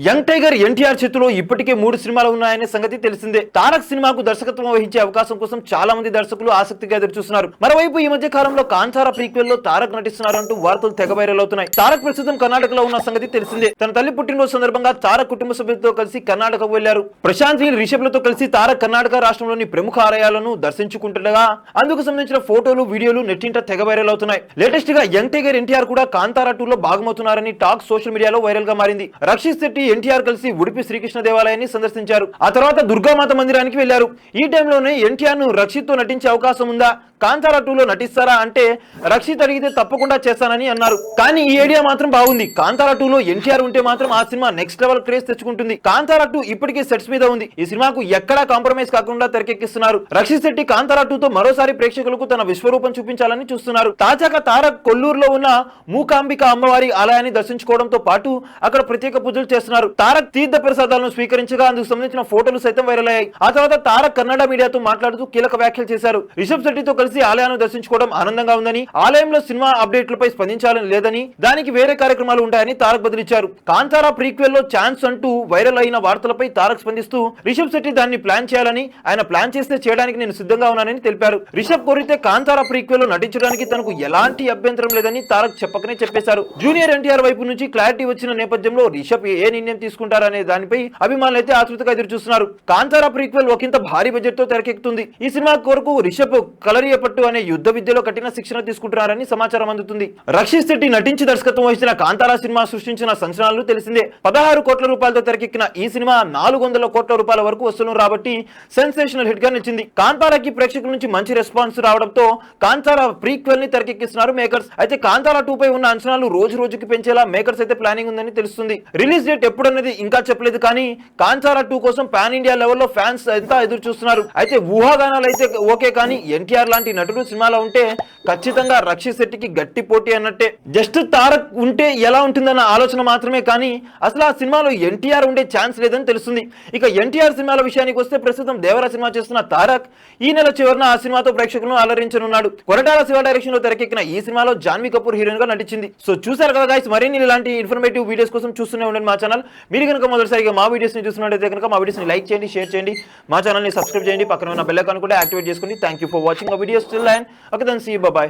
Young tiger NTR చేతిలో ఇప్పటికే 3 సినిమాలు ఉన్నాయనే సంగతి తెలిసిందే. తారక్ సినిమాకు దర్శకత్వం వహించే అవకాశం కోసం చాలా మంది దర్శకులు ఆసక్తిగా ఎదురుచూస్తున్నారు. మరోవైపు ఈ మధ్య కాలంలో కాంతారా ప్రీక్వెల్ లో తారక్ నటిస్తున్నారంటూ వార్తలు తెగ వైరల్ అవుతున్నాయి. తారక్ ప్రస్తుతం కర్ణాటకలో ఉన్న సంగతి తెలిసిందే. తన తల్లి పుట్టినరోజు సందర్భంగా తారక్ కుటుంబ సభ్యులతో కలిసి కర్ణాటకకు వెళ్లారు. ప్రశాంత్ నీల్ రిషబ్లతో కలిసి తారక్ కర్ణాటక రాష్ట్రంలోని ప్రముఖ ఆలయాలను దర్శించుకుంటుండగా అందుకు సంబంధించిన ఫోటోలు వీడియోలు నెట్టింట తెగ వైరల్ అవుతున్నాయి. లేటెస్ట్ గా యంగ్ టైగర్ ఎన్టీఆర్ కూడా కాంతారా 2 లో భాగమవుతున్నారని టాక్ సోషల్ మీడియాలో వైరల్ గా మారింది. రక్షిత్ శెట్టి ఎన్టీఆర్ కలిసి ఉడిపి శ్రీకృష్ణ దేవాలయాన్ని సందర్శించారు. ఆ తర్వాత దుర్గామాత మందిరానికి వెళ్లారు. ఈ టైంలోనే ఎన్టీఆర్ ను రక్షిత్ తో నటించే అవకాశం ఉందా, కాంతారా 2 లో నటిస్తారా అంటే రక్షిత్ అడిగితే తప్పకుండా చేస్తానని అన్నారు. కానీ ఈ ఐడియా మాత్రం బాగుంది. కాంతారా 2 లో ఎన్టీఆర్ ఉంటే మాత్రం ఆ సినిమా నెక్స్ట్ లెవెల్ క్రేజ్ తెచ్చుకుంటుంది. కాంతారా 2 ఇప్పటికే సెట్స్ మీద ఉంది. ఈ సినిమాకు ఎక్కడా కాంప్రమైజ్ కాకుండా తెరకెక్కిస్తున్నారు. రక్షిత్ శెట్టి కాంతారా 2 తో మరోసారి ప్రేక్షకులకు తన విశ్వరూపం చూపించాలని చూస్తున్నారు. తాజాగా తారక్ కొల్లూరులో ఉన్న మూకాంబిక అమ్మవారి ఆలయాన్ని దర్శించుకోవడంతో పాటు అక్కడ ప్రత్యేక పూజలు చేస్తున్నారు. తారక్ తీర్థ ప్రసాదాలను స్వీకరించగా అందుకు సంబంధించిన ఫోటోలు సైతం వైరల్ అయ్యాయి. ఆ తర్వాత తారక్ కన్నడ మీడియాతో మాట్లాడుతూ కీలక వ్యాఖ్యలు చేశారు. రిషబ్ శెట్టితో కలిసి ఆలయాన్ని దర్శించుకోవడం ఆనందంగా ఉందని, ఆలయంలో సినిమా అప్డేట్లపై స్పందించాలని లేదని, దానికి వేరే కార్యక్రమాలు ఉంటాయని తారక్ బదిలిచ్చారు. కాంతారా ప్రీక్వెల్ లో ఛాన్స్ అంటూ వైరల్ అయిన వార్తలపై తారక్ స్పందిస్తూ రిషబ్ శెట్టి దాన్ని ప్లాన్ చేయాలని, ఆయన ప్లాన్ చేస్తే చేయడానికి నేను సిద్ధంగా ఉన్నానని తెలిపారు. రిషబ్ కోరితే కాంతారా ప్రీక్వెల్ లో నటించడానికి తనకు ఎలాంటి అభ్యంతరం లేదని తారక్ చెప్పకనే చెప్పేశారు. జూనియర్ ఎన్టీఆర్ వైపు నుంచి క్లారిటీ వచ్చిన నేపథ్యంలో రిషబ్ ఏ నిర్ణయం తీసుకుంటారనే దానిపై అభిమానులు అయితే ఆతృతగా ఎదురు చూస్తున్నారు. కాంతారా ప్రీక్వెల్ ఒకంత భారీ బడ్జెట్ తో తెరకెక్కుతుంది. ఈ సినిమా కొరకు రిషబ్ కలరియపట్టు అనే యుద్ధ విద్యలో కఠిన శిక్షణ తీసుకుంటున్నారని సమాచారం అందుతుంది. రక్షిత్ శెట్టి నటించి దర్శకత్వం వహించిన కాంతారా సినిమా సృష్టించిన సంచలనాలు తెలిసిందే. 16 కోట్ల రూపాయలతో తెరకెక్కిన ఈ సినిమా 400 కోట్ల రూపాయల వరకు వసూలు రాబట్టి సెన్సేషనల్ హిట్ గా నిలిచింది. కాంతారాకి ప్రేక్షకుల నుంచి మంచి రెస్పాన్స్ రావడంతో కాంతారా ప్రీక్వెల్ ని తెరకెక్కిస్తున్నారు మేకర్స్. అయితే కాంతారా 2 పై ఉన్న అంచనాలు రోజు రోజుకి పెంచేలా మేకర్స్ అయితే ప్లానింగ్ ఉందని తెలుస్తుంది. రిలీజ్ డేట్ ఎప్పుడన్నది ఇంకా చెప్పలేదు. కానీ కాంతారా 2 కోసం పాన్ ఇండియా లెవెల్లో ఫ్యాన్స్ ఎంత ఎదురు చూస్తున్నారు. అయితే ఊహాగానాలు అయితే ఓకే, కానీ ఎన్టీఆర్ లాంటి నటుడు సినిమాలో ఉంటే ఖచ్చితంగా రక్షిత్ శెట్టికి గట్టి పోటీ అన్నట్టే. జస్ట్ తారక్ ఉంటే ఎలా ఉంటుందన్న ఆలోచన మాత్రమే, కానీ అసలు ఆ సినిమాలో ఎన్టీఆర్ ఉండే ఛాన్స్ లేదని తెలుస్తుంది. ఇక ఎన్టీఆర్ సినిమాల విషయానికి వస్తే ప్రస్తుతం దేవరా సినిమా చేస్తున్న తారక్ ఈ నెల చివరిన ఆ సినిమాతో ప్రేక్షకులను అలరించనున్నాడు. కొరటాల శివ డైరెక్షన్ లో తెరకెక్కిన ఈ సినిమాలో జాన్వీ కపూర్ హీరోయిన్ గా నటించింది. సో చూసారు కదా గైస్, మరిన్ని ఇలాంటి ఇన్ఫర్మేటివ్ వీడియోస్ కోసం చూస్తూనే ఉండండి మా ఛానల్. మీరు కనుక మొదటిసారిగా మా వీడియోస్ ని చూస్తున్నట్లయితే కనుక మా వీడియోస్ ని లైక్ చేయండి, షేర్ చేయండి, మా ఛానల్ ని సబ్స్క్రైబ్ చేయండి, పక్కన ఉన్న బెల్ ఐకాన్ కూడా యాక్టివేట్ చేసుకోండి. Thank you for watching our videos till then. Okay then see you, bye by.